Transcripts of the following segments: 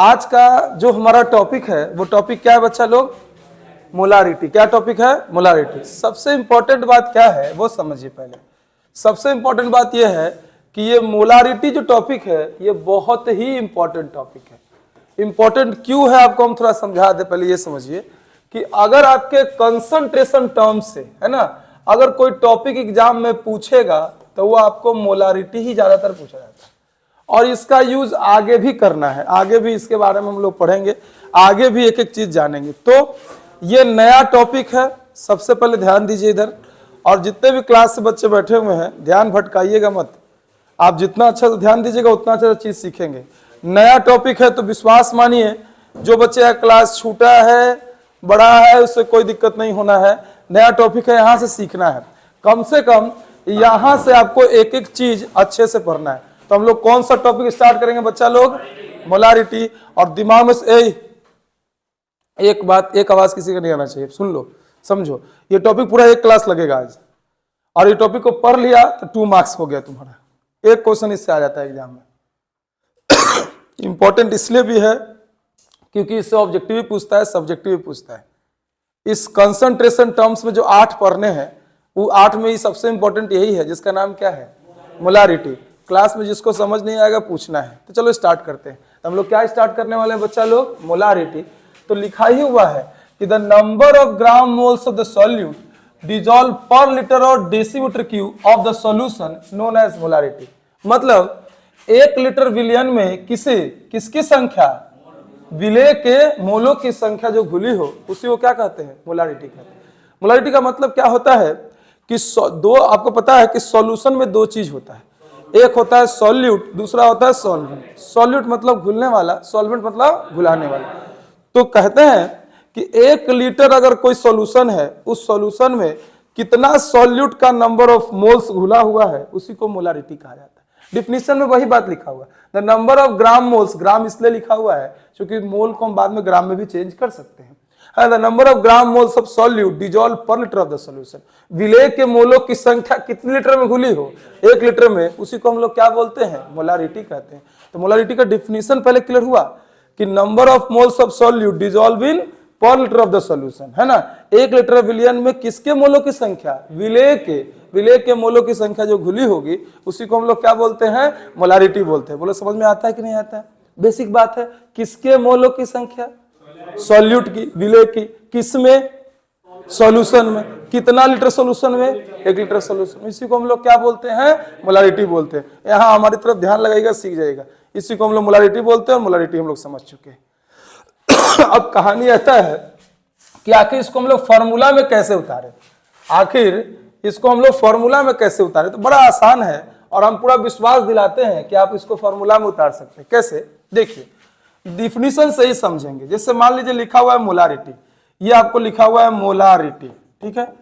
आज का जो हमारा टॉपिक है वो टॉपिक क्या है बच्चा लोग? मोलारिटी। क्या टॉपिक है? मोलारिटी। सबसे इंपॉर्टेंट बात क्या है वो समझिए पहले। सबसे इंपॉर्टेंट बात यह है कि ये मोलारिटी जो टॉपिक है ये बहुत ही इंपॉर्टेंट टॉपिक है। इंपॉर्टेंट क्यों है आपको हम थोड़ा समझा दे। पहले ये समझिए कि अगर आपके कंसंट्रेशन टर्म से है ना, अगर कोई टॉपिक एग्जाम में पूछेगा तो वो आपको मोलारिटी ही ज्यादातर पूछा जाता है और इसका यूज आगे भी करना है। आगे भी इसके बारे में हम लोग पढ़ेंगे, आगे भी एक एक चीज जानेंगे। तो ये नया टॉपिक है, सबसे पहले ध्यान दीजिए इधर। और जितने भी क्लास से बच्चे बैठे हुए हैं ध्यान भटकाइएगा मत। आप जितना अच्छा ध्यान दीजिएगा उतना अच्छा चीज सीखेंगे। नया टॉपिक है तो विश्वास मानिए, जो बच्चे का क्लास छूटा है बड़ा है उससे कोई दिक्कत नहीं होना है। नया टॉपिक है, यहाँ से सीखना है। कम से कम यहाँ से आपको एक एक चीज अच्छे से पढ़ना है। तो हम लोग कौन सा टॉपिक स्टार्ट करेंगे बच्चा लोग? मोलारिटी। और दिमाग में एक बात, एक आवाज किसी का नहीं आना चाहिए, सुन लो समझो। ये टॉपिक पूरा एक क्लास लगेगा आज, और ये टॉपिक को पढ़ लिया तो 2 मार्क्स हो गया तुम्हारा। एक क्वेश्चन इससे आ जाता है एग्जाम में। इंपॉर्टेंट इसलिए भी है क्योंकि इससे ऑब्जेक्टिव भी पूछता है, सब्जेक्टिव भी पूछता है। इस कंसंट्रेशन टर्म्स में जो 8 पढ़ने हैं वो 8 में ही सबसे इंपॉर्टेंट यही है जिसका नाम क्या है? मोलारिटी। क्लास में जिसको समझ नहीं आएगा पूछना है। तो चलो स्टार्ट करते हैं। तो हम लोग क्या स्टार्ट करने वाले हैं बच्चा लोग? मोलारिटी। तो लिखा ही हुआ है कि the number of gram moles of the solute dissolve per litre और decimetre cube of the solution known as molarity. मतलब 1 लीटर विलियन में किसकी संख्या, विलेय के मोलों की संख्या जो घुली हो उसी को क्या कहते हैं? मोलारिटी कहते हैं। मोलारिटी का मतलब क्या होता है कि आपको पता है कि सॉल्यूशन में 2 चीज होता है। एक होता है सॉल्यूट, दूसरा होता है सॉल्वेंट। सॉल्यूट मतलब घुलने वाला, सॉल्वेंट मतलब घुलाने वाला। तो कहते हैं कि 1 लीटर अगर कोई सॉल्यूशन है, उस सॉल्यूशन में कितना सॉल्यूट का नंबर ऑफ मोल्स घुला हुआ है उसी को मोलारिटी कहा जाता है। डिफिनीशन में वही बात लिखा हुआ है। The number of gram moles, gram इसलिए लिखा हुआ है क्योंकि मोल को हम बाद में ग्राम में भी चेंज कर सकते हैं। The number of gram moles of solute dissolve per litre of the solution. विलेय के मोलों की संख्या कितने लीटर में घुली हो? 1 लीटर में, उसी को हम लोग क्या बोलते हैं? मोलारिटी कहते हैं। तो मोलारिटी का डिफिनीशन पहले क्लियर हुआ कि number of moles of solute dissolve in पर लीटर ऑफ द सॉल्यूशन, है ना। 1 लीटर विलियन में किसके मोलों की संख्या? विलेय के मोलों की संख्या जो घुली होगी उसी को हम लोग क्या बोलते हैं? मोलारिटी बोलते हैं। बोलो समझ में आता है कि नहीं आता है? बेसिक बात है। किसके मोलों की संख्या? सॉल्यूट की, विलेय की। किसमें? सॉल्यूशन में। कितना लीटर सॉल्यूशन में? 1 लीटर सॉल्यूशन। इसी को हम लोग क्या बोलते हैं? मोलारिटी बोलते हैं। यहाँ हमारी तरफ ध्यान लगाइएगा, सीख जाएगा। इसी को हम लोग मोलारिटी बोलते हैं और मोलारिटी हम लोग समझ चुके हैं। अब कहानी ऐसा है कि आखिर इसको हम लोग फॉर्मूला में कैसे उतारे। तो बड़ा आसान है और हम पूरा विश्वास दिलाते हैं कि आप इसको फॉर्मूला में उतार सकते हैं। कैसे? देखिए, डिफिनीशन से ही समझेंगे। जैसे मान लीजिए लिखा हुआ है मोलारिटी, ये आपको लिखा हुआ है मोलारिटी, ठीक है।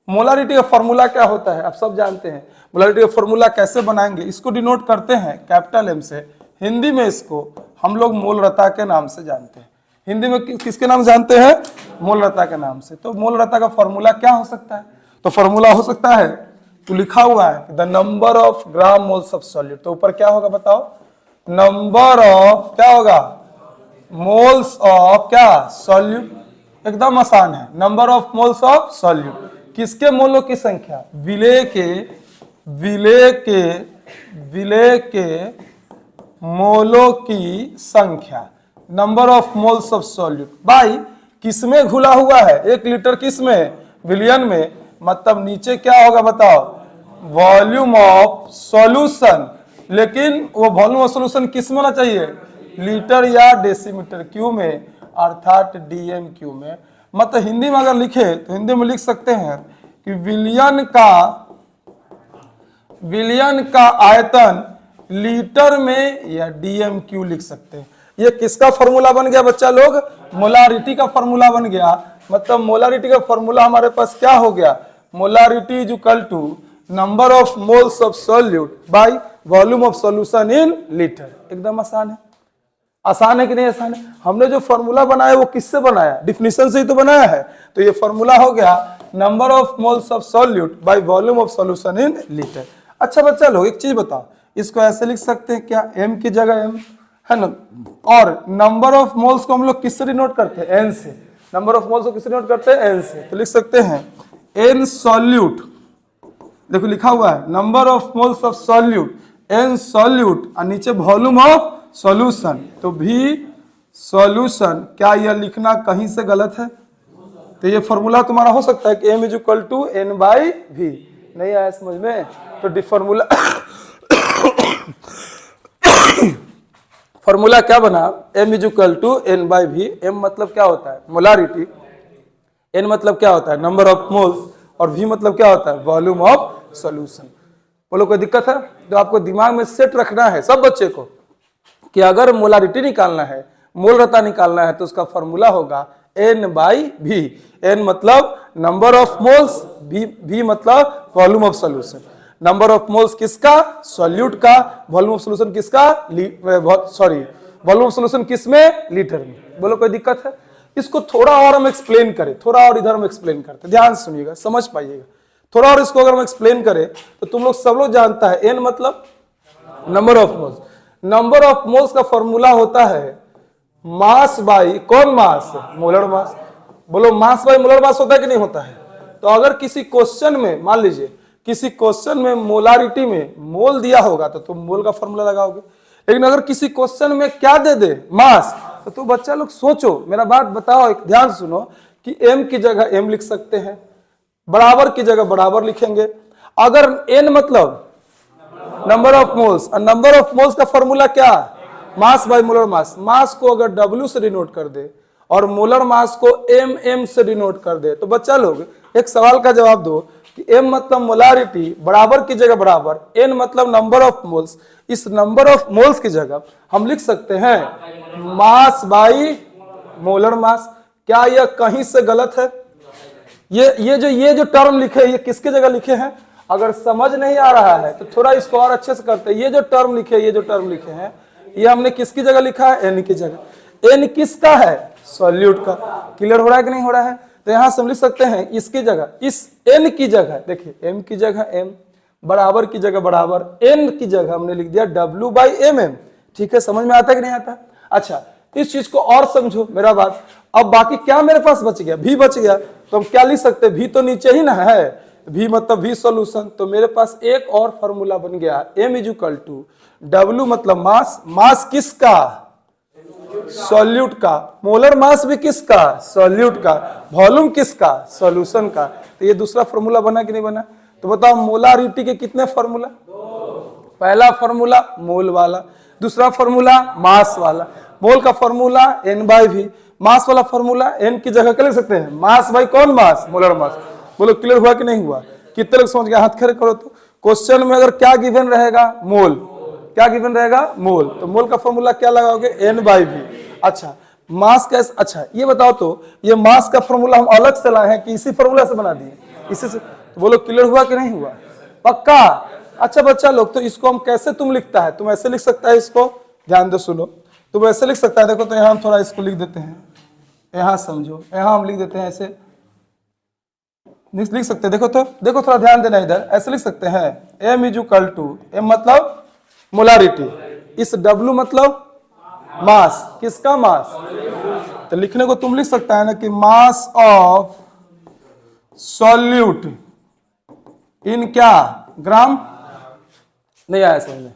मोलारिटी का फॉर्मूला क्या होता है आप सब जानते हैं। मोलारिटी का फॉर्मूला कैसे बनाएंगे? इसको डिनोट करते हैं कैपिटल M से। हिंदी में इसको हम लोग मोलरता के नाम से जानते हैं। हिंदी में किसके नाम जानते हैं? मोलरता के नाम से। तो मोलरता का फॉर्मूला क्या हो सकता है? तो फॉर्मूला हो सकता है, तो लिखा हुआ है the number of gram moles of solute. तो ऊपर क्या होगा बताओ? नंबर ऑफ क्या होगा? मोल्स ऑफ क्या? सॉल्यूट। एकदम आसान है। Number of moles of solute. किसके मोलों की संख्या? विलेय के मोलों की संख्या। Number of moles of solute by किसमें घुला हुआ है? 1 लीटर किसमें? विलियन में। मतलब नीचे क्या होगा बताओ? Volume of solution. लेकिन वो वॉल्यूम ऑफ सॉल्यूशन किस में होना चाहिए? लीटर या डेसीमीटर क्यूब में, अर्थात DMQ में। मतलब हिंदी में अगर लिखे तो हिंदी में लिख सकते हैं कि विलियन का आयतन लीटर में या DMQ लिख सकते हैं। ये किसका फॉर्मूला बन गया बच्चा लोग? मोलारिटी का फॉर्मूला बन गया। मतलब मोलारिटी का फॉर्मूला हमारे पास क्या हो गया? Molarity is equal to number of moles of solute by volume of solution in litre. एकदम आसान है। आसान है कि नहीं आसान है? हमने जो फॉर्मूला बनाया वो किससे बनाया? डिफिनीशन से ही तो बनाया है। तो ये फॉर्मूला हो गया number of moles of solute by volume of solution in litre. अच्छा बच्चा लोग एक चीज बताओ, इसको ऐसे लिख सकते हैं क्या? M की जगह M, है ना। और नंबर ऑफ मोल्स को हम लोग किससे डिनोट करते हैं? एन से। नंबर ऑफ मोल्स को किससे डिनोट करते हैं? एन से। तो लिख सकते हैं एन सॉल्यूट, देखो लिखा हुआ है number of moles of solute, N solute, और नीचे वॉल्यूम ऑफ सॉल्यूशन, तो भी सॉल्यूशन। क्या यह लिखना कहीं से गलत है? तो ये फॉर्मूला तुम्हारा हो सकता है कि m is equal to N by V. नहीं आया समझ में? तो फॉर्मूला फॉर्मूला क्या बना? m is equal to N by V. m मतलब क्या होता है? मोलारिटी। n मतलब क्या होता है? Number of moles. और v मतलब क्या होता है? Volume of solution. बोलो कोई दिक्कत है? तो आपको दिमाग में सेट रखना है सब बच्चे को कि अगर मोलारिटी निकालना है, मोलरता निकालना है, तो उसका फॉर्मूला होगा n बाई वी। n मतलब नंबर ऑफ मोल्स, v मतलब volume of solution. Number of moles किसका? सॉल्यूट का। वॉल्यूम ऑफ सॉल्यूशन किसका? सॉरी, वॉल्यूम ऑफ सॉल्यूशन किसमें? लीटर में। बोलो कोई दिक्कत है? इसको थोड़ा और हम एक्सप्लेन करें, थोड़ा और इधर हम एक्सप्लेन करते, ध्यान सुनिएगा, समझ पाइएगा। थोड़ा और इसको अगर हम एक्सप्लेन करें तो तुम लोग सब लोग जानता है n मतलब number of moles. Number of moles का फॉर्मूला होता है मास बाई कौन मास? Molar mass. बोलो मास बाई मोलर मास होता है कि नहीं होता है? तो अगर किसी क्वेश्चन में मान लीजिए किसी क्वेश्चन में मोलारिटी में मोल दिया होगा तो तुम मोल का फॉर्मूला लगाओगे, लेकिन अगर किसी क्वेश्चन में क्या दे दे? मास, तो तुम बच्चा लोग सोचो, मेरा बात बताओ, एक ध्यान सुनो कि m की जगह m लिख सकते हैं, बराबर की जगह बराबर लिखेंगे। अगर n मतलब नंबर ऑफ मोल्स, और नंबर ऑफ मोल्स का फॉर्मूला क्या? Mass by molar mass. मास को अगर W से डिनोट कर दे और मोलर मास को mm से डिनोट कर दे, तो बच्चा लोग एक सवाल का जवाब दो कि m मतलब मोलारिटी, बराबर की जगह बराबर, n मतलब नंबर ऑफ मोल्स। इस नंबर ऑफ मोल्स की जगह हम लिख सकते हैं मास बाई मोलर मास। क्या यह कहीं से गलत है? ये जो टर्म लिखे ये किसके जगह लिखे हैं? अगर समझ नहीं आ रहा है तो थोड़ा इसको और अच्छे से करते हैं। ये जो टर्म लिखे हैं ये हमने किसकी जगह लिखा है? n की जगह। n किसका है? सॉल्यूट का। क्लियर हो रहा है कि नहीं हो रहा है? तो यहां से हम लिख सकते हैं इसकी जगह, इस n की जगह, देखिए m की जगह m, बराबर की जगह बराबर, n की जगह हमने लिख दिया W बाई mm। ठीक है, समझ में आता है कि नहीं आता? अच्छा, इस चीज को और समझो मेरा बात। अब बाकी क्या मेरे पास बच गया? v बच गया। तो हम क्या लिख सकते हैं? v तो नीचे ही ना है, v मतलब v सॉल्यूशन। तो मेरे पास एक और फॉर्मूला बन गया m is equal to W मतलब मास। मास किसका? सॉल्यूट का। मोलर मास भी किसका? सॉल्यूट का। वॉल्यूम किसका? सॉल्यूशन का। तो ये दूसरा फॉर्मूला बना कि नहीं बना? तो बताओ मोलारिटी के कितने फॉर्मूला? पहला फॉर्मूला मोल वाला, दूसरा फॉर्मूला मास वाला। मोल का फॉर्मूला n बाई वी, मास वाला फॉर्मूला n की जगह क्या लिख सकते हैं? मास बाई कौन मास? Molar mass. बोलो क्लियर हुआ कि नहीं हुआ? कितने लोग समझ गए? हाथ खड़े करो। तो क्वेश्चन में अगर क्या गिवन रहेगा? मोल। क्या गिवन रहेगा? मोल। तो मोल का फॉर्मूला क्या लगाओगे? n by V. अच्छा, मास का, अच्छा ये बताओ तो ये मास का फॉर्मूला हम अलग से लाए हैं कि इसी फॉर्मूला से बना दिए? इसी से। तो बोलो क्लियर हुआ कि नहीं हुआ? पक्का? अच्छा बच्चा लोग, तो इसको हम कैसे तुम लिखता है? तुम ऐसे लिख सकता है इसको, ध्यान दो सुनो, तुम ऐसे लिख सकता है। देखो तो यहाँ हम थोड़ा इसको लिख देते हैं, यहाँ समझो, यहाँ हम लिख देते हैं ऐसे लिख सकते हैं। देखो तो देखो, थोड़ा ध्यान देना इधर, ऐसे लिख सकते हैं m is equal to, m मतलब मोलारिटी, इस W मतलब मास। किसका? मास। तो लिखने को तुम लिख सकता है ना कि मास ऑफ सॉल्यूट इन क्या? ग्राम। नहीं आया समझ में?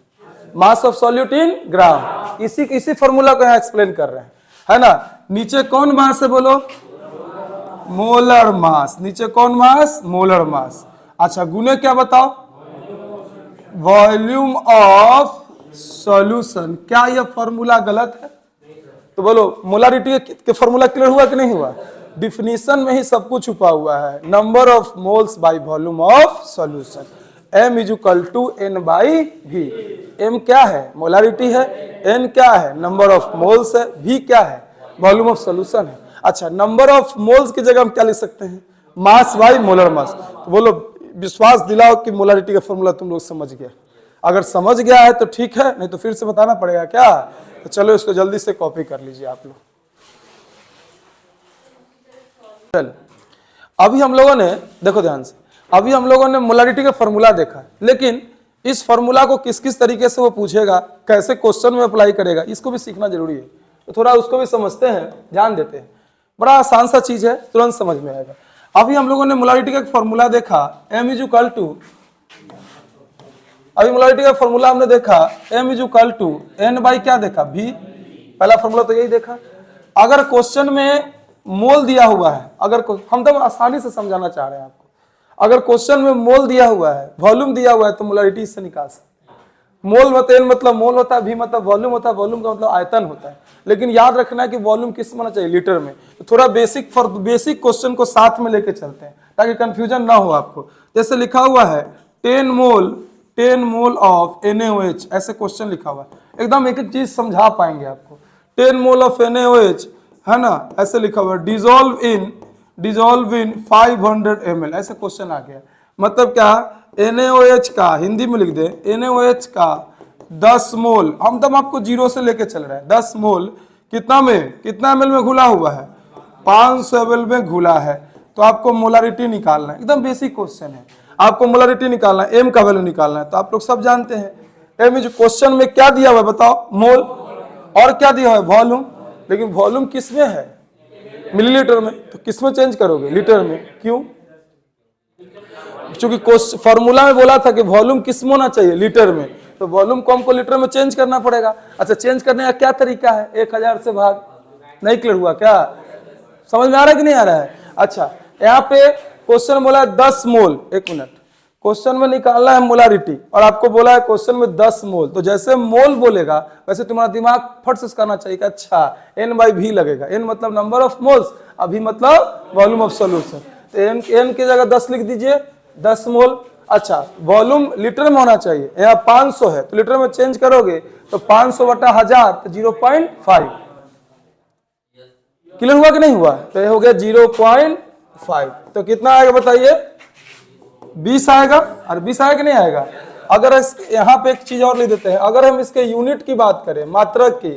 मास ऑफ सॉल्यूट इन ग्राम। इसी फॉर्मूला को यहां एक्सप्लेन कर रहे हैं, है ना। नीचे कौन मास है? बोलो मोलर मास। नीचे कौन मास? Molar mass. अच्छा, गुने क्या बताओ? Volume of solution. क्या यह फॉर्मूला गलत है? तो बोलो मोलारिटी के फॉर्मूला क्लियर हुआ कि नहीं हुआ? डिफिनीशन में ही सब कुछ छुपा हुआ है। Number of moles by volume of solution. m is equal to n by V. m क्या है? मोलारिटी है। n क्या है? नंबर ऑफ मोल्स है। v क्या है? वॉल्यूम ऑफ सॉल्यूशन है। अच्छा, नंबर ऑफ मोल्स की जगह हम क्या लिख सकते हैं? मास बाई मोलर मास। तो बोलो विश्वास दिलाओ कि मोलारिटी का फॉर्मूला तुम लोग समझ गए। अगर समझ गया है तो ठीक है, नहीं तो फिर से बताना पड़ेगा क्या? तो चलो इसको जल्दी से कॉपी कर लीजिए आप लोग। चल, अभी हम लोगों ने देखो ध्यान से, अभी हम लोगों ने मोलारिटी का फॉर्मूला देखा, लेकिन इस फॉर्मूला को किस किस तरीके से वो पूछेगा, कैसे क्वेश्चन में अप्लाई करेगा, इसको भी सीखना जरूरी है। तो थोड़ा उसको भी समझते हैं, ध्यान देते हैं। बड़ा आसान सा चीज है, तुरंत समझ में आएगा। अभी हम लोगों ने मोलारिटी का फॉर्मूला देखा, m इज इक्वल टू, अभी मोलारिटी का फॉर्मूला हमने देखा m is equal to n by क्या देखा, v। पहला फॉर्मूला तो यही देखा। अगर क्वेश्चन में मोल दिया हुआ है, अगर हम तो आसानी से समझाना चाह रहे हैं आपको, अगर क्वेश्चन में मोल दिया हुआ है, वॉल्यूम दिया हुआ है, तो मोलारिटी इससे निकाल सकते। मोल मतलब मतलब मोल होता है, भी मतलब वॉल्यूम होता है, वॉल्यूम का मतलब आयतन होता है। लेकिन याद रखना है कि वॉल्यूम किस में होना चाहिए, लीटर में। तो थोड़ा बेसिक क्वेश्चन को साथ में लेके चलते हैं ताकि कंफ्यूजन ना हो आपको। जैसे लिखा हुआ है 10 मोल ऑफ NaOH, ऐसे क्वेश्चन लिखा हुआ है, एकदम एक एक चीज समझा पाएंगे आपको। 10 मोल ऑफ NaOH है ना, ऐसे लिखा हुआ है, डिजोल्व इन 500 ml, ऐसे क्वेश्चन आ गया। मतलब क्या, NaOH का हिंदी में लिख दे, NaOH का 10 मोल, हम तो आपको जीरो से लेके चल रहे हैं, 10 मोल कितना ml में घुला हुआ है, 500 ml में घुला है। तो आपको मोलारिटी निकालना है, एकदम बेसिक क्वेश्चन है। आपको मोलारिटी निकालना है, m का वैल्यू निकालना है। तो आप लोग सब जानते हैं m इज, क्वेश्चन में क्या दिया हुआ है बताओ, मोल, और क्या दिया हुआ है, वॉल्यूम। लेकिन वॉल्यूम किस में है, मिलीलीटर में, तो किस में चेंज करोगे, लीटर में। क्यों, क्योंकि फॉर्मूला में बोला था कि वॉल्यूम किस में होना चाहिए, लीटर में। तो वॉल्यूम को हमको लीटर में चेंज करना पड़ेगा। अच्छा, चेंज करने का क्या तरीका है, 1000 से भाग। नहीं क्लियर हुआ क्या, समझ में आ रहा है कि नहीं आ रहा है। अच्छा, यहाँ पे क्वेश्चन बोला है 10 मोल, एक मिनट, क्वेश्चन में निकालना है मोलारिटी, और आपको बोला है क्वेश्चन में 10 मोल। तो जैसे मोल बोलेगा वैसे तुम्हारा दिमाग फट से करना चाहिए कि अच्छा n/v लगेगा। n मतलब नंबर ऑफ मोल्स, अभी मतलब वॉल्यूम ऑफ सॉल्यूशन। तो n की जगह 10 लिख दीजिए, 10 मोल। अच्छा, वॉल्यूम लीटर में होना चाहिए, यहाँ 500 है तो लीटर में चेंज करोगे तो 500 बटा 1000 तो 0.5। क्लियर हुआ कि नहीं हुआ, तो ये हो गया 0.5। तो कितना आएगा बताइए, 20 आएगा। और 20 आएगा कि नहीं आएगा। अगर यहाँ पे एक चीज और लिख देते हैं, अगर हम इसके यूनिट की बात करें, मात्रक की,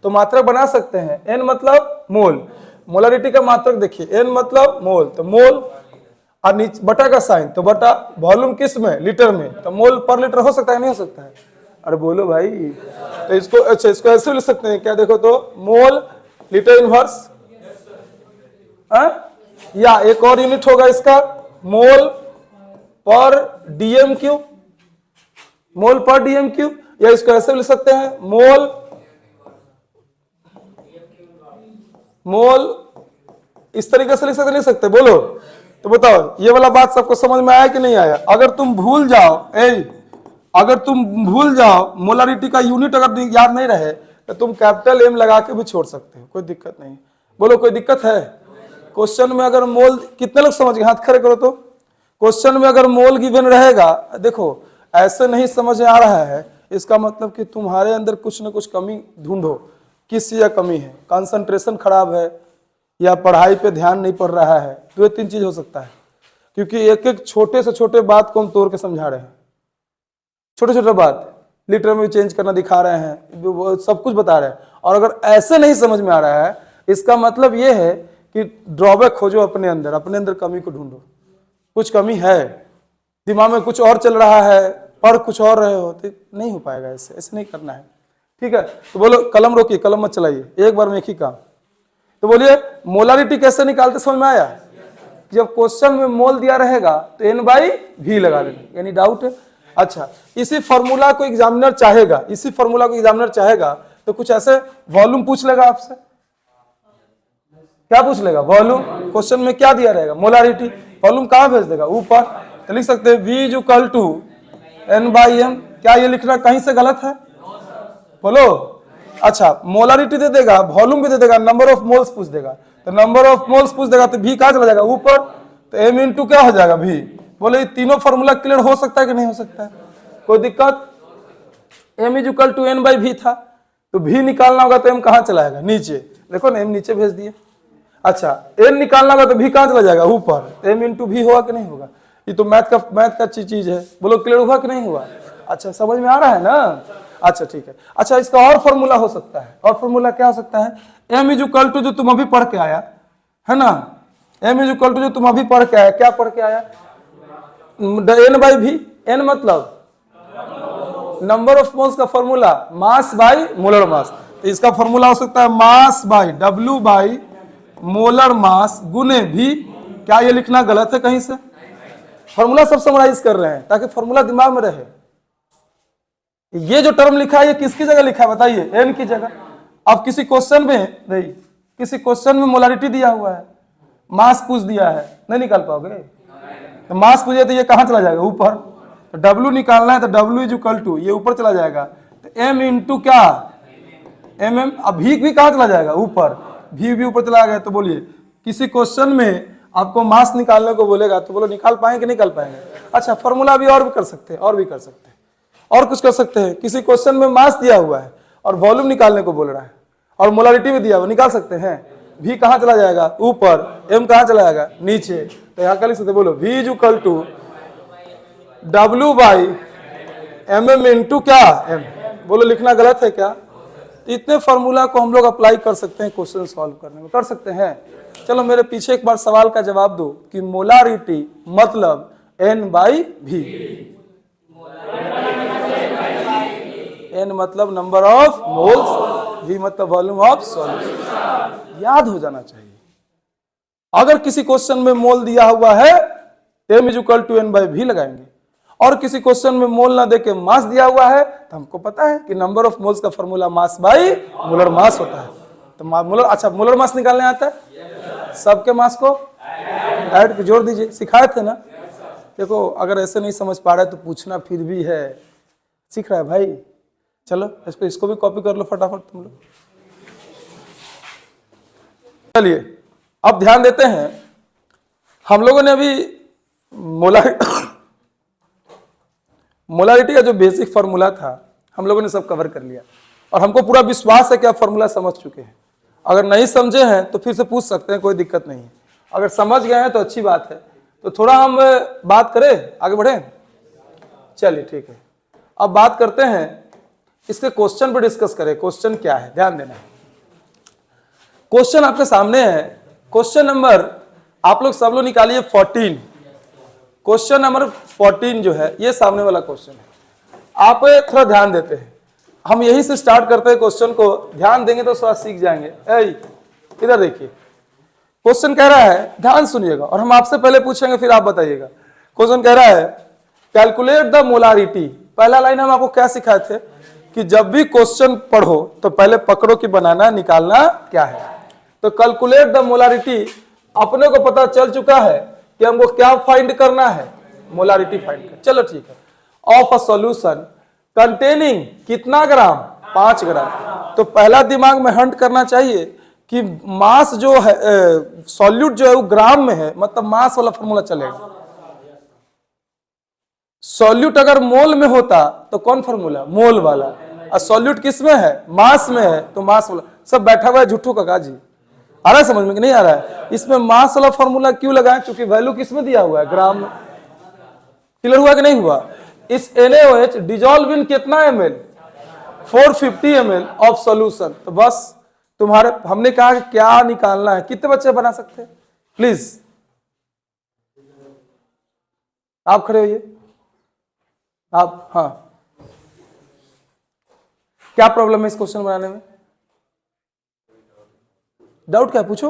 तो मात्रक बना सकते हैं, n मतलब मोल, मोलारिटी का मात्रक देखिए, n मतलब मोल, तो मोल और नीचे बटा का साइन, तो बटा, वॉल्यूम किस में, लीटर में, तो मोल पर लीटर हो सकता है नहीं हो सकता है। अरे बोलो भाई, तो इसको, अच्छा इसको ऐसे लिख सकते हैं क्या, देखो तो मोल लीटर इनवर्स, या एक और यूनिट होगा इसका, मोल पर DMQ, मोल पर DMQ, या इसको ऐसे लिख सकते हैं, मोल इस तरीके से लिख सकते नहीं सकते, बोलो। तो बताओ ये वाला बात सबको समझ में आया कि नहीं आया। अगर तुम भूल जाओ मोलारिटी का यूनिट अगर याद नहीं रहे तो तुम कैपिटल M लगा के भी छोड़ सकते हो, कोई दिक्कत नहीं। बोलो कोई दिक्कत है। क्वेश्चन में अगर मोल, कितने लोग समझ गए, हाथ खड़े करो। तो क्वेश्चन में अगर मोल गिवन रहेगा, देखो ऐसे नहीं समझ में आ रहा है, इसका मतलब कि तुम्हारे अंदर कुछ ना कुछ कमी ढूंढो, किस चीज का कमी है, कंसंट्रेशन खराब है या पढ़ाई पे ध्यान नहीं पड़ रहा है। 2-3 चीज हो सकता है, क्योंकि एक एक छोटे से छोटे बात को हम तोड़ के समझा रहे हैं। छोटे छोटे बात लीटर में चेंज करना दिखा रहे हैं, वो सब कुछ बता रहे हैं। और अगर ऐसे नहीं समझ में आ रहा है, इसका मतलब ये है कि ड्रॉबैक खोजो अपने अंदर कमी को ढूंढो। कुछ कमी है, दिमाग में कुछ और चल रहा है, पढ़ कुछ और रहे हो, तो नहीं हो पाएगा। ऐसे नहीं करना है, ठीक है। तो बोलो, कलम रोकिए, कलम मत चलाइए, एक बार में एक ही काम। तो बोलिए मोलारिटी कैसे निकालते, समझ में आया। जब क्वेश्चन में मोल दिया रहेगा तो n/v लगा देना, यानी डाउट है। अच्छा, इसी फॉर्मूला को एग्जामिनर चाहेगा तो कुछ ऐसे वॉल्यूम पूछ लेगा आपसे। क्या पूछ लेगा, वॉल्यूम। क्वेश्चन में क्या दिया रहेगा, मोलारिटी। वॉल्यूम कहां भेज देगा, ऊपर। तो लिख सकते हैं v = n/m। क्या ये लिखना कहीं से गलत है, बोलो। अच्छा, मोलारिटी दे देगा, वॉल्यूम भी दे देगा, नंबर ऑफ मोल्स पूछ देगा। तो नंबर ऑफ मोल्स पूछ देगा तो v कहां चला जाएगा, ऊपर। तो m इंटू क्या हो जाएगा, v। बोले ये तीनों फॉर्मूला क्लियर हो सकता है कि नहीं हो सकता है, कोई दिक्कत। m = n/v था, तो v निकालना होगा तो m कहां चला जाएगा, नीचे। देखो ना, m नीचे भेज दिए। अच्छा, n निकालना होगा तो v कहां चला जाएगा, ऊपर। m इंटू v होगा कि नहीं होगा। ये तो मैथ का चीज है। बोलो क्लियर हुआ कि नहीं हुआ। अच्छा, समझ में आ रहा है ना। अच्छा ठीक है। अच्छा, इसका और फॉर्मूला हो सकता है। और फॉर्मूला क्या हो सकता है, m = जो तुम अभी पढ़ के आया है ना, m = जो तुम अभी पढ़ के आया, क्या पढ़ के आया, n/v। n मतलब नंबर ऑफ मोल्स का formula mass by molar mass, तो इसका फॉर्मूला हो सकता है mass by W by molar mass गुने V। क्या ये लिखना गलत है कहीं से? फॉर्मूला सब समराइज कर रहे हैं ताकि फॉर्मूला दिमाग में रहे। ये जो टर्म लिखा है ये किसकी जगह लिखा है बताइए? n की जगह। अब किसी क्वेश्चन में नहीं, किसी क्वेश्चन में मोलारिटी दिया हुआ है, मास पूछ दिया है, नहीं निकाल पाओगे। तो मास पूछे तो ये कहां चला जाएगा? ऊपर। तो W निकालना है तो W इज इक्वल टू ये ऊपर चला जाएगा, तो M इंटू क्या MM। अब V भी कहां चला जाएगा? ऊपर। V भी ऊपर चला गया। तो बोलिए किसी क्वेश्चन में आपको मास निकालने को बोलेगा तो बोलो निकाल पाएंगे कि निकाल पाएंगे? अच्छा, फॉर्मूला भी और भी कर सकते हैं, और भी कर सकते हैं, और कुछ कर सकते हैं। किसी क्वेश्चन में मास दिया हुआ है और वॉल्यूम निकालने को बोल रहा है और मोलारिटी भी दिया हुआ, निकाल सकते हैं। V कहां चला जाएगा? ऊपर। M कहां चला जाएगा? नीचे। तो यहां क्या लिख सकते? बोलो V is equal to W by MM into क्या M। बोलो लिखना गलत है क्या? तो इतने फॉर्मूला को हम लोग अप्लाई कर सकते हैं क्वेश्चन सॉल्व करने में, कर सकते हैं। चलो मेरे पीछे एक बार सवाल का जवाब दो कि मोलारिटी मतलब N बाई V। N मतलब नंबर ऑफ मोल्स, V मतलब वॉल्यूम ऑफ सॉल्यूशन। याद हो जाना चाहिए। अगर किसी क्वेश्चन में मोल दिया हुआ है M is equal to N by V लगाएंगे, और किसी क्वेश्चन में मोल ना देके मास दिया हुआ है तो हमको पता है कि नंबर ऑफ मोल्स का फॉर्मूला मास बाई मोलर मास होता है। तो मोलर, अच्छा मोलर मास निकालने आता है? सबके मास को ऐड के जोड़ दीजिए, सिखाए थे ना। देखो अगर ऐसे नहीं समझ पा रहे तो पूछना फिर भी है, सीख रहा है भाई। चलो इसको भी कॉपी कर लो फटाफट तुम लोग। चलिए अब ध्यान देते हैं, हम लोगों ने अभी मोलारिटी का जो बेसिक फॉर्मूला था हम लोगों ने सब कवर कर लिया, और हमको पूरा विश्वास है कि आप फॉर्मूला समझ चुके हैं। अगर नहीं समझे हैं तो फिर से पूछ सकते हैं, कोई दिक्कत नहीं है। अगर समझ गए हैं तो अच्छी बात है। तो थोड़ा हम बात करें, आगे बढ़े? चलिए ठीक है, अब बात करते हैं इसके क्वेश्चन पर डिस्कस करें। क्वेश्चन क्या है, ध्यान देना। क्वेश्चन आपके सामने है। क्वेश्चन नंबर आप लोग सब लोग निकालिए 14। क्वेश्चन नंबर 14 जो है ये सामने वाला क्वेश्चन है। आप थोड़ा ध्यान देते हैं, हम यही से स्टार्ट करते हैं क्वेश्चन को। ध्यान देंगे तो थोड़ा सीख जाएंगे। इधर देखिए, क्वेश्चन कह रहा है, ध्यान सुनिएगा, और हम आपसे पहले पूछेंगे फिर आप बताइएगा। क्वेश्चन कह रहा है कैलकुलेट द मोलारिटी। पहला लाइन हम आपको क्या सिखाए थे कि जब भी क्वेश्चन पढ़ो तो पहले पकड़ो कि बनाना निकालना क्या है। तो कैलकुलेट द मोलारिटी, अपने को पता चल चुका है कि हमको क्या फाइंड करना है? मोलारिटी फाइंड कर। चलो ठीक है। ऑफ अ सॉल्यूशन कंटेनिंग कितना ग्राम? 5 ग्राम। तो पहला दिमाग में हंट करना चाहिए कि मास जो है, सॉल्यूट जो है वो ग्राम में है, मतलब मास वाला फॉर्मूला चलेगा। सॉल्यूट अगर मोल में होता तो कौन फॉर्मूला? मोल वाला। और सॉल्यूट किस में है? मास में है, तो मास वाला। सब बैठा हुआ है झूठो का काजी। आ रहा है समझ में कि नहीं आ रहा है? इसमें मास वाला फॉर्मूला क्यों लगाया? क्योंकि वैल्यू किस में दिया हुआ है? ग्राम में। क्लियर हुआ कि नहीं हुआ? इस NaOH डिजॉल्व इन कितना ml? 450 ml of solution. तो बस तुम्हारे, हमने कहा कि क्या निकालना है। कितने बच्चे बना सकते हैं प्लीज? आप खड़े होइए आप। हाँ, क्या प्रॉब्लम है इस क्वेश्चन बनाने में? डाउट क्या? पूछो।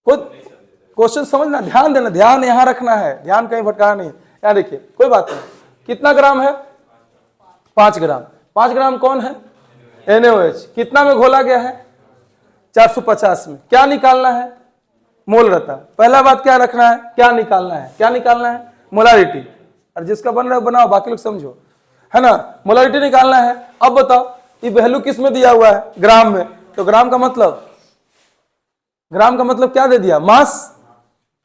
कोई क्वेश्चन समझना, ध्यान देना, ध्यान यहां रखना है, ध्यान कहीं भटकाना नहीं। यहां देखिए, कोई बात नहीं। कितना ग्राम है? 5 ग्राम। 5 ग्राम कौन है? NaOH। कितना में घोला गया है? 450 में। क्या निकालना है? मोल रहता। पहला बात क्या रखना है? क्या निकालना है? क्या निकालना है? मोलारिटी। और जिसका बन रहा है बनाओ, बाकी लोग समझो, है ना। मोलारिटी निकालना है। अब बताओ ये वैल्यू किस में दिया हुआ है? ग्राम में। तो ग्राम का मतलब क्या दे दिया? मास।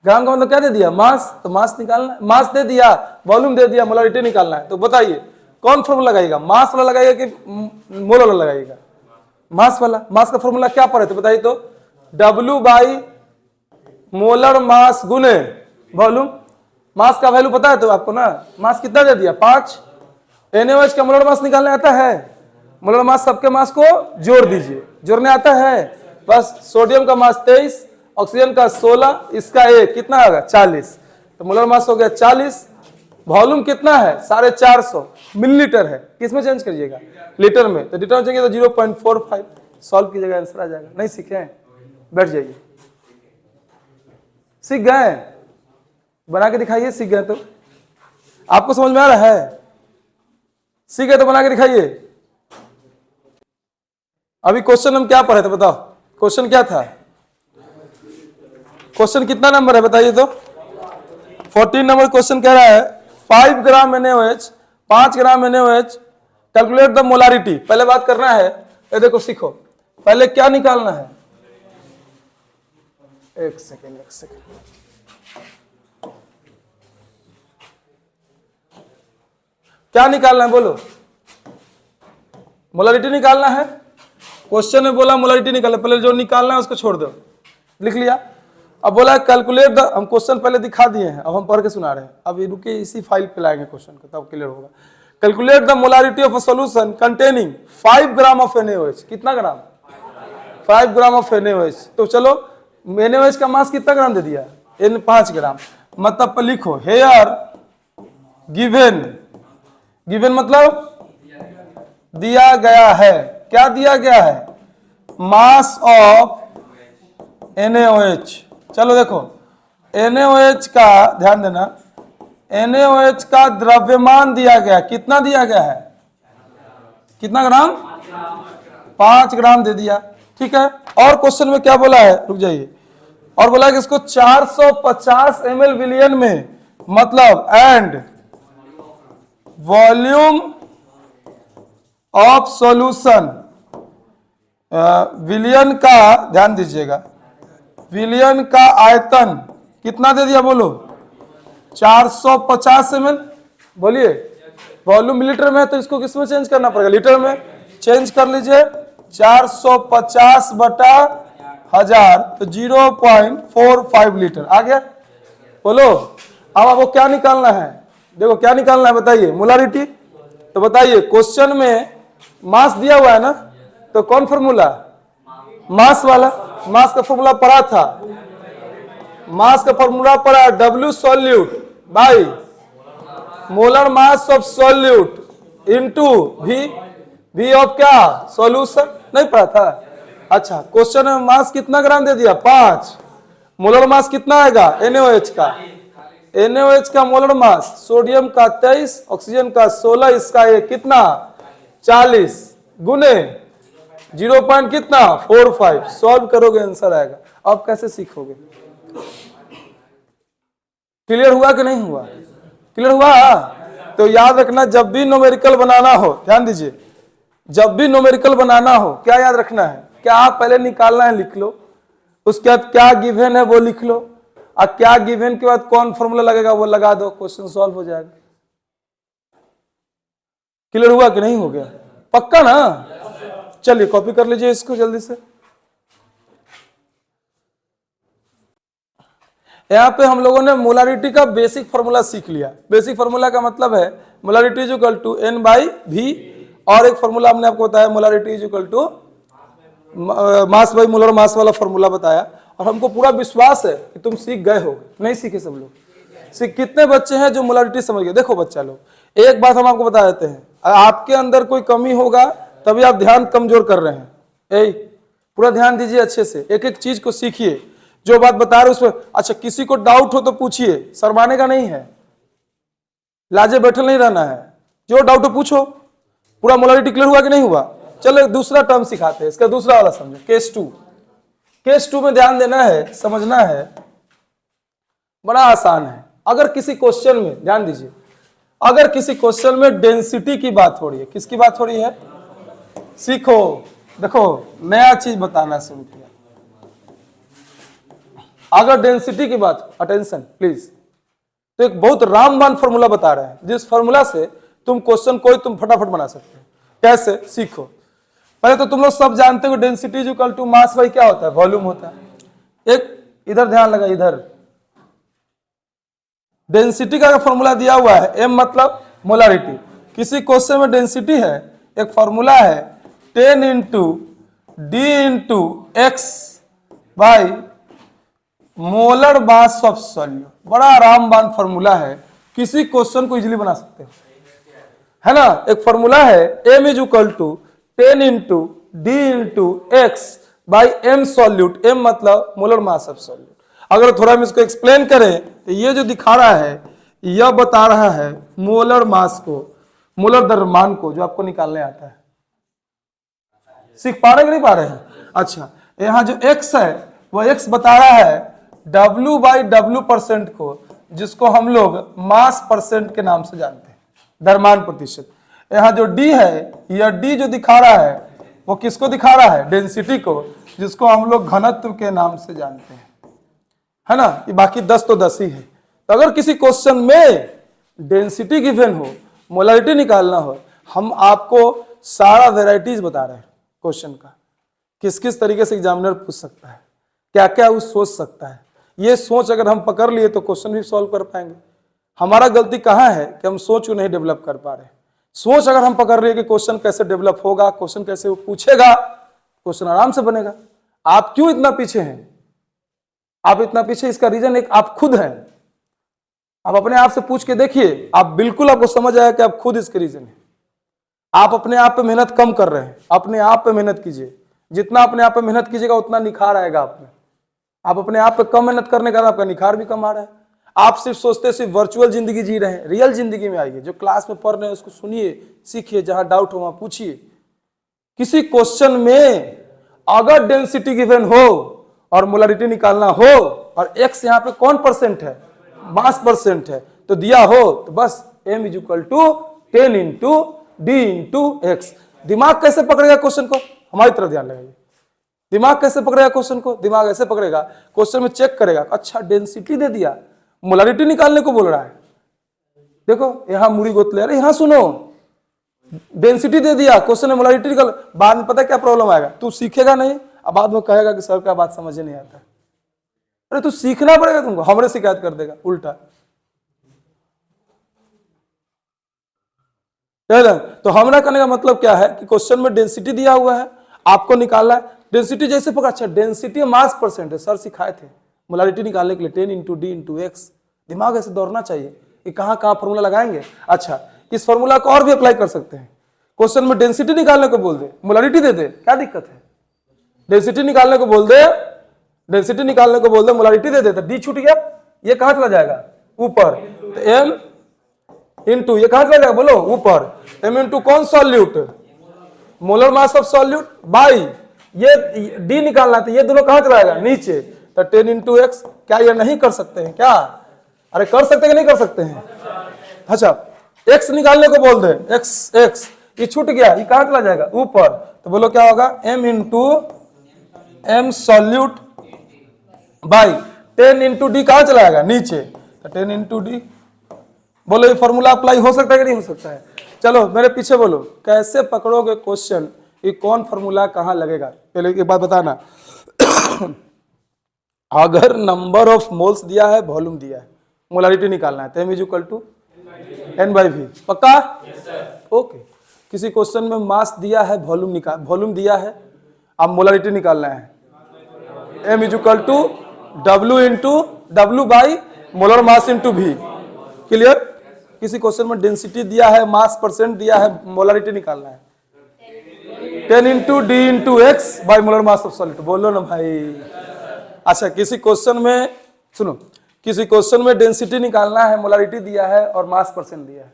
ग्राम का मतलब क्या दे दिया? मास। तो मास निकालना है। मास दे दिया, वॉल्यूम दे दिया, मोलारिटी निकालना है। तो बताइए कौन फॉर्मूला लगाएगा? मास वाला लगाएगा कि मोल वाला लगाएगा? मास वाला। मास का फॉर्मूला क्या पड़े? तो बताइए तो W बाई मोलर मास गुने वॉल्यूम। मास का वैल्यू पता है तो आपको ना? मास कितना दे दिया? 5। NaOH का मोलर मास निकालने आता है? मोलर मास सबके मास को जोड़ दीजिए। जोड़ने आता है? बस सोडियम का मास 23, ऑक्सीजन का 16, इसका 1, कितना होगा? 40। तो मोलर मास हो गया 40। वॉल्यूम कितना है 450 मिलीलीटर है, किसमें चेंज करिएगा लीटर में, तो लीटर में चेंज तो 0.45 सॉल्व कीजिएगा आंसर आ जाएगा। नहीं सीखे हैं बैठ जाइए, सीख गए बना के दिखाइए, सीख गए तो आपको समझ में आ रहा है, सीख गए तो बना के दिखाइए। अभी क्वेश्चन हम क्या पढ़े थे बताओ, क्वेश्चन क्या था, क्वेश्चन कितना नंबर है बताइए तो, 14 नंबर क्वेश्चन कह रहा है 5 ग्राम NaOH 5 gram NaOH calculate the molarity. पहले बात करना है, ये देखो सीखो, पहले क्या निकालना है, एक सेकेंड क्या निकालना है बोलो, मोलारिटी निकालना है। क्वेश्चन में बोला मोलारिटी निकालना, पहले जो निकालना है उसको छोड़ दो, लिख लिया। अब बोला कैलकुलेट द, हम क्वेश्चन पहले दिखा दिए हैं, अब हम पढ़ के सुना रहे हैं, अब ये रुके इसी फाइल पे लाएंगे क्वेश्चन को तब क्लियर होगा। Calculate the molarity of a solution containing 5 gram of NaOH, कितना ग्राम 5 ग्राम ऑफ NaOH। तो चलो NaOH का मास कितना ग्राम दे दिया, N 5 ग्राम, मतलब पर लिखो हेयर गिवन, गिवन मतलब दिया गया है, क्या दिया गया है, मास ऑफ NaOH। चलो देखो NaOH का ध्यान देना, NaOH का द्रव्यमान दिया गया, कितना दिया गया है, कितना ग्राम 5 ग्राम दे दिया, ठीक है। और क्वेश्चन में क्या बोला है, रुक जाइए, और बोला कि इसको 450 ml विलियन में, मतलब एंड वॉल्यूम ऑफ सॉल्यूशन, विलियन का ध्यान दीजिएगा, विलियन का आयतन कितना दे दिया बोलो 450 ml, बोलिए वॉल्यूम मिलीलीटर में है तो इसको किसमें चेंज करना पड़ेगा, लीटर में, चेंज कर लीजिए 450 बटा 1000 तो 0.45 लीटर आ गया। बोलो अब आपको क्या निकालना है, देखो क्या निकालना है बताइए, मोलारिटी। तो बताइए क्वेश्चन में मास दिया हुआ है ना, तो कौन फॉर्मूला, मास वाला, मास का फॉर्मूला पढ़ा था, मास का फॉर्मूला पढ़ा W solute by molar mass of solute into V of क्या सॉल्यूशन, नहीं पढ़ा था। अच्छा क्वेश्चन में मास कितना ग्राम दे दिया 5, मोलर मास कितना आएगा NaOH का, NaOH का मोलर मास, सोडियम का 23, ऑक्सीजन का 16, इसका ये कितना 40 गुने 0. कितना 45, सॉल्व करोगे आंसर आएगा। अब कैसे सीखोगे, क्लियर हुआ कि नहीं हुआ, क्लियर हुआ। तो याद रखना जब भी न्यूमेरिकल बनाना हो, ध्यान दीजिए, जब भी न्यूमेरिकल बनाना हो क्या याद रखना है, क्या आप पहले निकालना है लिख लो, उसके बाद क्या गिवन है वो लिख लो, और क्या गिवन के बाद कौन फॉर्मूला लगेगा वो लगा दो, क्वेश्चन सॉल्व हो जाएगा। क्लियर हुआ कि नहीं हो गया, पक्का ना। चलिए कॉपी कर लीजिए इसको जल्दी से। यहां पे हम लोगों ने मोलारिटी का बेसिक फॉर्मूला सीख लिया। बेसिक फॉर्मूला का मतलब है molarity is equal to N/V, और एक फॉर्मूला हमने आपको बताया molarity is equal to mass by molar mass वाला फॉर्मूला बताया। और हमको पूरा विश्वास है कि तुम सीख गए हो, नहीं सीखे सब लोग, कितने बच्चे हैं जो मोलारिटी समझ गए। देखो बच्चा लोग, एक बात हम आपको बता देते हैं, आपके अंदर कोई कमी होगा तभी आप ध्यान कमजोर कर रहे हैं। पूरा ध्यान दीजिए अच्छे से, एक एक चीज को सीखिए, जो बात बता रहे उसमें। अच्छा किसी को डाउट हो तो पूछिए, शर्माने का नहीं है, लाजे बैठल नहीं रहना है, जो डाउट हो पूछो। पूरा मोलारिटी क्लियर हुआ कि नहीं हुआ। चलो दूसरा टर्म सिखाते हैं, इसका दूसरा वाला समझो, केस 2। केस 2 में ध्यान देना है, समझना है, बड़ा आसान है। अगर किसी क्वेश्चन में ध्यान दीजिए, अगर किसी क्वेश्चन में डेंसिटी की बात हो रही है, किसकी बात हो रही है, सीखो, देखो नया चीज बताना शुरू किया। अगर डेंसिटी की बात, अटेंशन प्लीज, तो एक बहुत रामबाण फॉर्मूला बता रहे हैं, जिस फॉर्मूला से तुम क्वेश्चन कोई तुम फटाफट बना सकते हो। कैसे, सीखो। पहले तो तुम लोग सब जानते हो density is equal to mass by क्या होता है, वॉल्यूम होता है। एक इधर ध्यान लगा, इधर डेंसिटी का फॉर्मूला दिया हुआ है, M मतलब मोलारिटी। किसी क्वेश्चन में डेंसिटी है, एक फॉर्मूला है 10 into D into X by molar mass of solute. बड़ा रामबाण फॉर्मूला है, किसी क्वेश्चन को इजीली बना सकते हो, है ना। एक फॉर्मूला है m is equal to 10 into D into X by M solute, m मतलब मोलर मास ऑफ सॉल्यूट। अगर थोड़ा हम इसको एक्सप्लेन करें तो ये जो दिखा रहा है यह बता रहा है मोलर मास को, मोलर द्रव्यमान को, जो आपको निकालने आता है। सीख पा रहे कि नहीं पा रहे हैं? अच्छा, यहां जो x है वो x बता रहा है W बाई W परसेंट को, जिसको हम लोग मास परसेंट के नाम से जानते हैं, द्रव्यमान प्रतिशत। यहाँ जो D है, यह D जो दिखा रहा है वो किसको दिखा रहा है? डेंसिटी को, जिसको हम लोग घनत्व के नाम से जानते हैं, है ना। ये बाकी 10 तो 10 ही है। तो अगर किसी क्वेश्चन में डेंसिटी गिवन हो, मोलारिटी निकालना हो, हम आपको सारा वेराइटीज बता रहे हैं क्वेश्चन का, किस किस तरीके से एग्जामिनर पूछ सकता है, क्या क्या वो सोच सकता है। ये सोच अगर हम पकड़ लिए तो क्वेश्चन भी सॉल्व कर पाएंगे। हमारा गलती कहाँ है कि हम सोच को नहीं डेवलप कर पा रहे। सोच अगर हम पकड़ रहे हैं कि क्वेश्चन कैसे डेवलप होगा, क्वेश्चन कैसे वो पूछेगा, क्वेश्चन आराम से बनेगा। आप क्यों इतना पीछे हैं? आप इतना पीछे, इसका रीजन एक आप खुद हैं। आप अपने आप से पूछ के देखिए, आप बिल्कुल आपको समझ आया कि आप खुद इसके रीजन है। आप अपने आप पे मेहनत कम कर रहे हैं, अपने आप पे मेहनत कीजिए। जितना अपने आप पे मेहनत कीजिएगा उतना निखार आएगा आप में। आप अपने आप पे कम मेहनत करने का आपका निखार भी कम आ रहा है। आप सिर्फ सोचते सिर्फ वर्चुअल जिंदगी जी रहे हैं। रियल जिंदगी में आइए, जो क्लास में पढ़ रहे हैं उसको सुनिए, सीखिए, जहां डाउट हो वहां पूछिए। किसी क्वेश्चन में अगर डेंसिटी गिवन हो और मोलारिटी निकालना हो और x यहाँ पे कौन परसेंट है? मास परसेंट है, तो दिया हो तो बस m is equal to 10 into D into X. दिमाग कैसे पकड़ेगा क्वेश्चन को? हमारी तरफ ध्यान लगाइए। दिमाग कैसे पकड़ेगा क्वेश्चन को? दिमाग ऐसे पकड़ेगा, क्वेश्चन में चेक करेगा, अच्छा डेंसिटी दे दिया, मोलारिटी निकालने को बोल रहा है। देखो यहां मुड़ी गोतले, अरे यहां सुनो, डेंसिटी दे दिया, क्वेश्चन में मोलारिटी निकाल। बाद में पता है क्या प्रॉब्लम आएगा? तू सीखेगा नहीं, अब बाद में कहेगा कि सर क्या बात समझ नहीं आता। अरे तू सीखना पड़ेगा, तुमको हमरे शिकायत कर देगा उल्टा। तो हमरा करने का मतलब क्या है कि क्वेश्चन में डेंसिटी दिया हुआ है, आपको निकालना है। डेंसिटी जैसे पकड़ा, अच्छा डेंसिटी मास परसेंट है, सर सिखाए थे। मोलारिटी निकालने के लिए 10 इंटू डी इंटू एक्स। दिमाग ऐसे दौड़ना चाहिए कि कहाँ कहाँ फॉर्मूला लगाएंगे। अच्छा, इस फॉर्मूला को और भी अप्लाई कर सकते हैं। क्वेश्चन में डेंसिटी निकालने को बोल दे, मोलारिटी दे दे, क्या दिक्कत है? डेंसिटी निकालने को बोल दे, डेंसिटी निकालने को बोल दे, मोलारिटी दे दे, तो डी छूट गया, ये कहां चला जाएगा? ऊपर। तो एम इंटू ये कहां चला जाएगा? बोलो ऊपर। एम इंटू कौन? Solute, molar mass of solute, by ये डी निकालना, तो ये दोनों कहां चला जाएगा? नीचे। तो 10 इंटू एक्स। क्या ये नहीं कर सकते हैं क्या? अरे कर सकते हैं कि नहीं कर सकते हैं? अच्छा, एक्स निकालने को बोल दे, एक्स एक्स, ये छूट गया, ये कहां चला जाएगा? ऊपर। तो बोलो क्या होगा? m into M solute by 10 into D कहां चला जाएगा? नीचे। तो 10 इंटू डी। बोलो ये फॉर्मूला अप्लाई हो सकता है कि नहीं हो सकता है? चलो मेरे पीछे बोलो, कैसे पकड़ोगे क्वेश्चन, ये कौन फॉर्मूला कहां लगेगा? पहले एक बात बताना। अगर नंबर ऑफ मोल्स दिया है, वॉल्यूम दिया है, मोलारिटी निकालना है, तो m is equal to n by v। पक्का? ओके। किसी क्वेश्चन में मास दिया है, वॉल्यूम दिया है, अब मोलारिटी निकालना है, m is equal to w into W by molar mass into v। Clear? किसी क्वेश्चन में डेंसिटी दिया है, मास परसेंट दिया है, मोलारिटी निकालना है, 10 into D into X by molar mass of solid. बोलो ना भाई। अच्छा, किसी क्वेश्चन में सुनो, किसी क्वेश्चन में डेंसिटी निकालना है, मोलारिटी दिया है और मास परसेंट दिया है,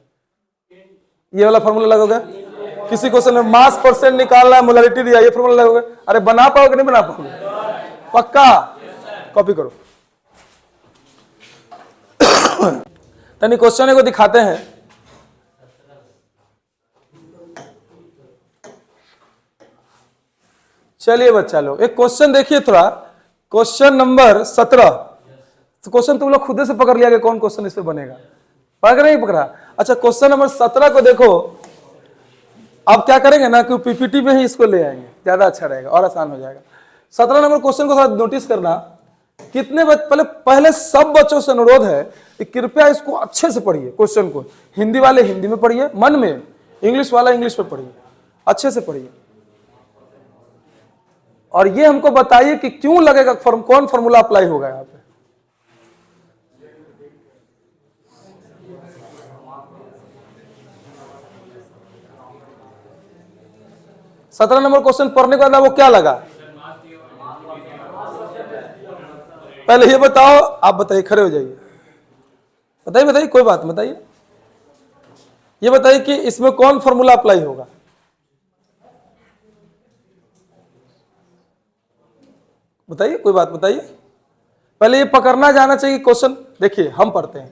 ये वाला फॉर्मूला लगोगे। किसी क्वेश्चन में मास परसेंट निकालना है, मोलारिटी दिया, ये फॉर्मूला लगोगे। अरे बना पाओगे नहीं बना पाओगे? पक्का? कॉपी करो। तनी क्वेश्चन को दिखाते हैं। चलिए बच्चा लोग, एक क्वेश्चन देखिए थोड़ा, क्वेश्चन नंबर 17। क्वेश्चन तुम लोग खुद से पकड़ लिया कि कौन क्वेश्चन इस पे बनेगा, पकड़ नहीं पकड़ा? अच्छा, क्वेश्चन नंबर 17 को देखो। अब क्या करेंगे ना कि पीपीटी में ही इसको ले आएंगे, ज्यादा अच्छा रहेगा और आसान हो जाएगा। 17 नंबर क्वेश्चन को थोड़ा नोटिस करना। कितने पहले सब बच्चों से अनुरोध है कि कृपया इसको अच्छे से पढ़िए। क्वेश्चन को हिंदी वाले हिंदी में पढ़िए मन में, इंग्लिश वाला इंग्लिश में पढ़िए, अच्छे से पढ़िए। और ये हमको बताइए कि क्यों लगेगा, कौन फॉर्मूला अप्लाई होगा यहाँ पे। 17 नंबर क्वेश्चन पढ़ने के बाद वो क्या लगा? पहले ये बताओ, आप बताइए, खड़े हो जाइए, बताइए कोई बात बताइए, ये बताइए कि इसमें कौन फॉर्मूला अप्लाई होगा? बताइए, कोई बात बताइए। पहले ये पकड़ना जाना चाहिए क्वेश्चन। देखिए हम पढ़ते हैं,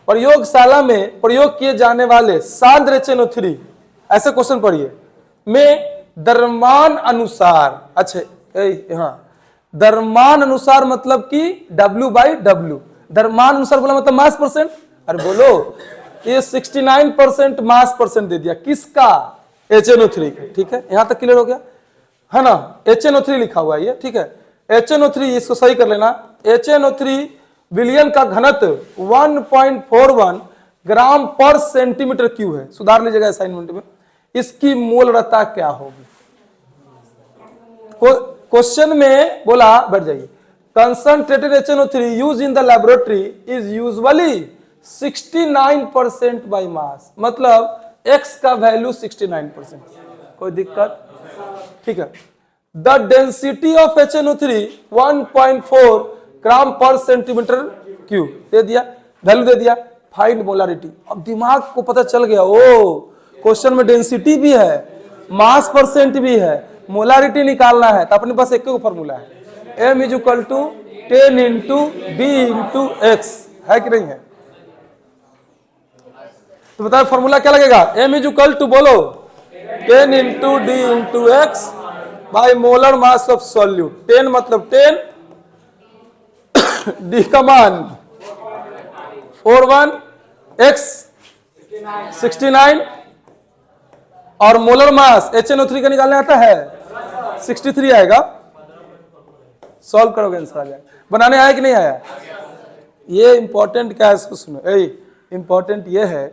प्रयोगशाला में प्रयोग किए जाने वाले सांद्र HNO3, ऐसे क्वेश्चन पढ़िए, में द्रव्यमान अनुसार, अच्छा हाँ, द्रव्यमान अनुसार मतलब कि W/W, द्रव्यमान अनुसार बोला मतलब मास परसेंट। अरे बोलो, ये 69% मास परसेंट दे दिया, किसका? HNO3 का। ठीक है, यहां तक क्लियर हो गया है ना? HNO3 लिखा हुआ है ये, ठीक है। HNO3, इसको सही कर लेना। HNO3 विलयन का घनत्व 1.41 ग्राम पर सेंटीमीटर क्यूब है। सुधार लीजिएगा असाइनमेंट में। इसकी मोलरता क्या होगी? क्वेश्चन में बोला, बैठ जाइए, concentrated HNO3 use in the laboratory is usually 69% by mass, मतलब x का वैल्यू 69%। कोई दिक्कत? ठीक है। द डेंसिटी ऑफ HNO3 1.4 ग्राम पर सेंटीमीटर क्यूब दे दिया, वैल्यू दे दिया। Find molarity. अब दिमाग को पता चल गया, ओ क्वेश्चन में डेंसिटी भी है, मास परसेंट भी है, मोलारिटी निकालना है, तो अपने पास एक ही फॉर्मूला है, m = 10 × d × x, है कि नहीं है? तो बताओ फॉर्मूला क्या लगेगा? m = बोलो 10 × d × x by molar mass of solute. 10 मतलब 10, d का मान 41, x 69 और मोलर मास HNO3 का निकालने आता है 63 आएगा। सॉल्व करोगे आंसर आ जाएगा। बनाने आया कि नहीं आया? ये इंपॉर्टेंट क्या है, इसको सुनो। इंपॉर्टेंट ये है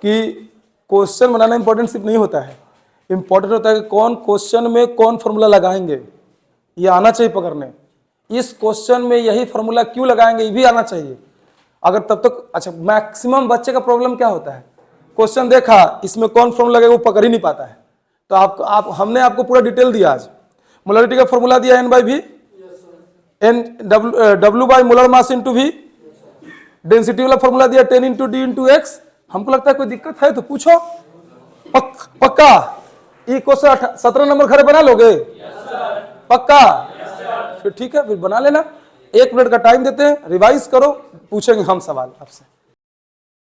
कि क्वेश्चन बनाना इंपॉर्टेंट सिर्फ नहीं होता है, इंपॉर्टेंट होता है कि कौन क्वेश्चन में कौन फॉर्मूला लगाएंगे, ये आना चाहिए पकड़ने। इस क्वेश्चन में यही फॉर्मूला क्यों लगाएंगे, ये भी आना चाहिए। अगर तब तक, अच्छा मैक्सिमम बच्चे का प्रॉब्लम क्या होता है, क्वेश्चन देखा इसमें कौन फॉर्मूला लगेगा वो पकड़ ही नहीं पाता है। तो हमने आपको पूरा डिटेल दिया आज। मोलरिटी का फॉर्मूला दिया N/V, W by molar mass into V। Density वाला फॉर्मूला दिया 10 × d × x। हमको लगता है कोई दिक्कत है तो पूछो। पक्का? ये क्वेश्चन 17 नंबर घर बना लोगे? पक्का? फिर ठीक है, फिर बना लेना। 1 मिनट का टाइम देते हैं, रिवाइज करो, पूछेंगे हम सवाल आपसे।